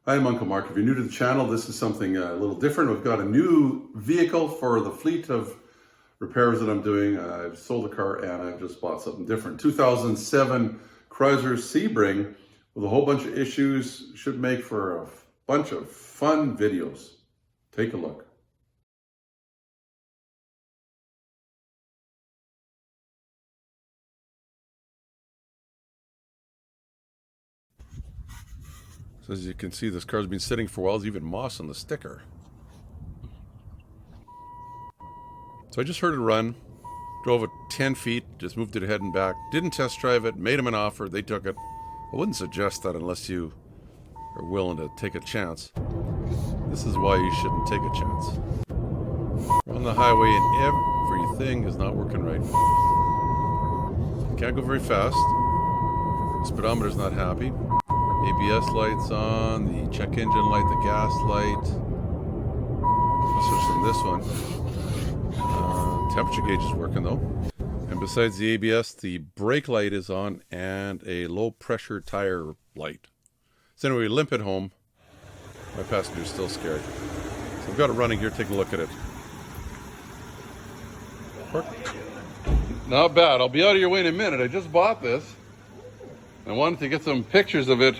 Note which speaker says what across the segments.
Speaker 1: Hi, I'm Uncle Mark. If you're new to the channel, this is something a little different. We've got a new vehicle for the fleet of repairs that I'm doing. I've sold a car and I've just bought something different. 2007 Chrysler Sebring with a whole bunch of issues. Should make for a bunch of fun videos. Take a look. So as you can see, this car's been sitting for a while. There's even moss on the sticker. So I just heard it run, drove it 10 feet, just moved it ahead and back, didn't test drive it, made them an offer, they took it. I wouldn't suggest that unless you are willing to take a chance. This is why you shouldn't take a chance. We're on the highway and everything is not working right. Can't go very fast. Speedometer's not happy. ABS lights on, the check engine light, the gas light. I'll switch from this one. Temperature gauge is working though. And besides the ABS, the brake light is on and a low pressure tire light. So anyway, we limp it home. My passenger's still scared. So I've got it running here, take a look at it. Not bad. I'll be out of your way in a minute. I just bought this. I wanted to get some pictures of it.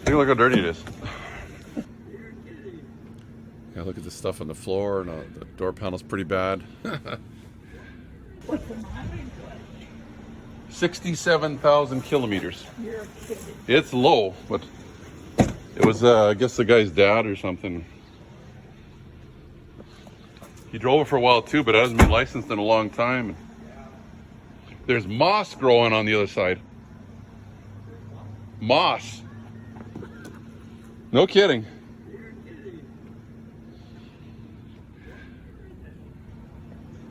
Speaker 1: Take a look how dirty it is. Yeah, look at the stuff on the floor, and the door panel's pretty bad. 67,000 kilometers. It's low, but it was, I guess, the guy's dad or something. He drove it for a while too, but hasn't been licensed in a long time. There's moss growing on the other side. Moss. No kidding.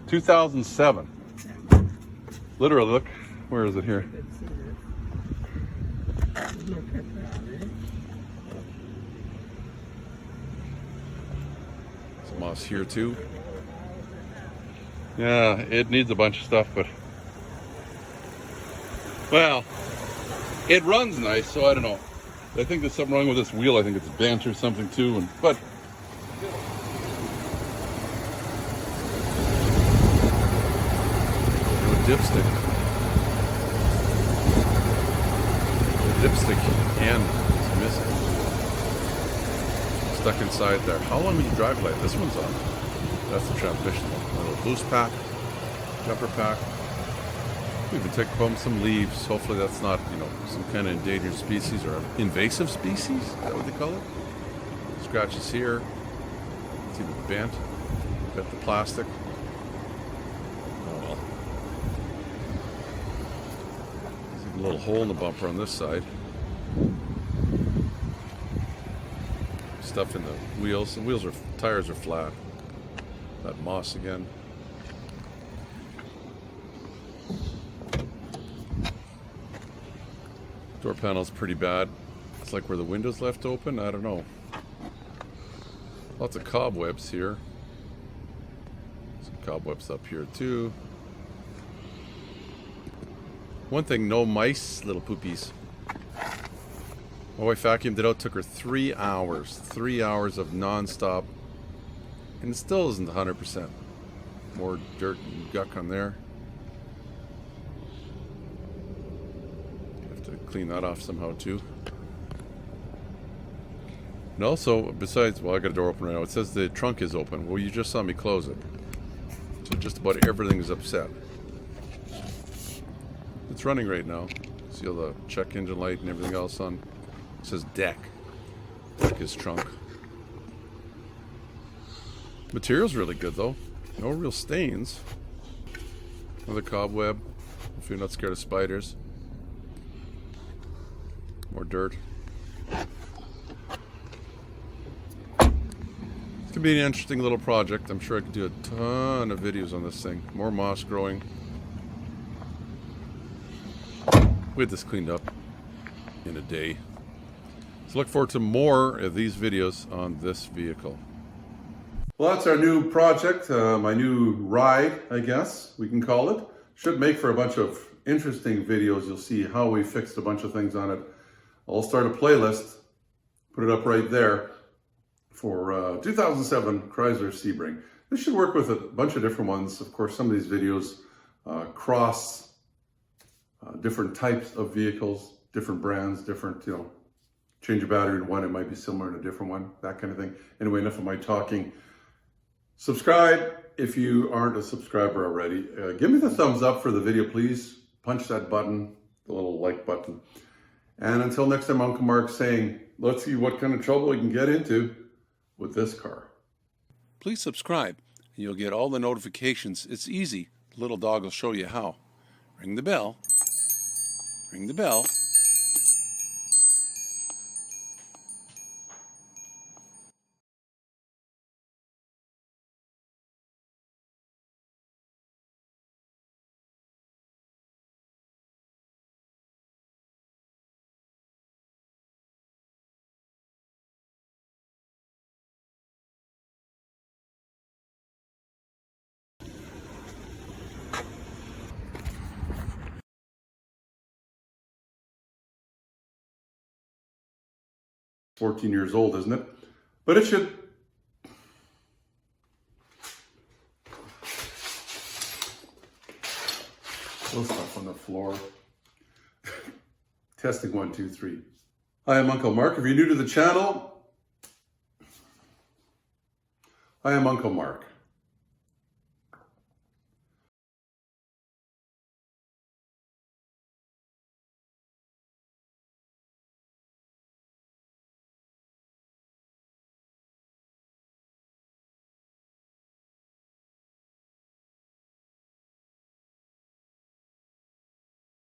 Speaker 1: (2007). Literally, look. Where is it here? Some moss here too. Yeah, it needs a bunch of stuff, but well, it runs nice, so I don't know. I think there's something wrong with this wheel. I think it's bent or something too. But dipstick. The dipstick end is missing. Stuck inside there. How long would you drive like this one's on? That's the transmission. A little boost pack, jumper pack. We even took home some leaves. Hopefully that's not, some kind of endangered species or invasive species. Is that what they call it? Scratches here. It's even bent. Got the plastic. Oh well. There's even a little hole in the bumper on this side. Stuff in the wheels. The tires are flat. That moss again. Door panel's pretty bad. It's like where the window's left open. I don't know. Lots of cobwebs here. Some cobwebs up here too. One thing, no mice, little poopies. My wife vacuumed it out. Took her 3 hours. 3 hours of non-stop. And it still isn't 100%. More dirt and guck on there. Have to clean that off somehow too. And also, besides, well, I got a door open right now. It says the trunk is open. Well, you just saw me close it. So just about everything is upset. It's running right now. See all the check engine light and everything else on. It says deck. Deck is trunk. Material's really good though. No real stains. Another cobweb. If you're not scared of spiders. More dirt. It's gonna be an interesting little project. I'm sure I could do a ton of videos on this thing. More moss growing. We had this cleaned up in a day. So look forward to more of these videos on this vehicle. Well, that's our new project, my new ride, I guess we can call it. Should make for a bunch of interesting videos. You'll see how we fixed a bunch of things on it. I'll start a playlist, put it up right there for 2007 Chrysler Sebring. This should work with a bunch of different ones. Of course, some of these videos cross different types of vehicles, different brands, different, change a battery in one, it might be similar to a different one, that kind of thing. Anyway, enough of my talking. Subscribe if you aren't a subscriber already. Give me the thumbs up for the video, please. Punch that button, the little like button. And until next time, Uncle Mark saying, let's see what kind of trouble we can get into with this car. Please subscribe and you'll get all the notifications. It's easy. The little dog will show you how. Ring the bell. Ring the bell. It's 14 years old, isn't it? But it should. Little stuff on the floor. Testing 1, 2, 3. Hi, I'm Uncle Mark. If you're new to the channel, I am Uncle Mark.